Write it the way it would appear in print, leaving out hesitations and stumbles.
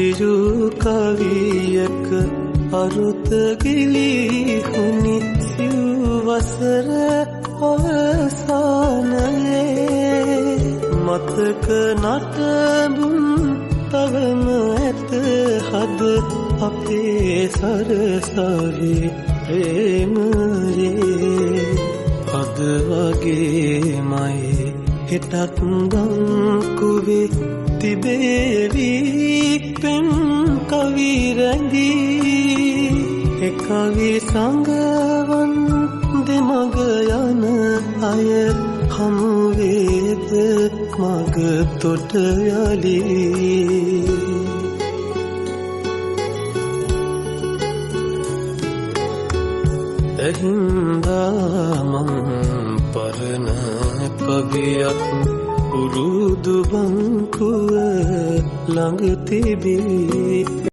සිරු කවියක අරුත ගිලිහුනි සිව්වසර අවසානයේ මතක නටබුන් තවම ඇත හද අපේ සරසවි ප්‍රේමයේ අද වගේමයි හෙටත් ගංකුවේ තිබේවි පෙම් කවි රැඳී එකවි සංගවන් දෙමග යන අය හමුවේද මග තොට යලී එහින්දා මං පරණ කවියක් උරුදු බංකුව ළඟ තිබී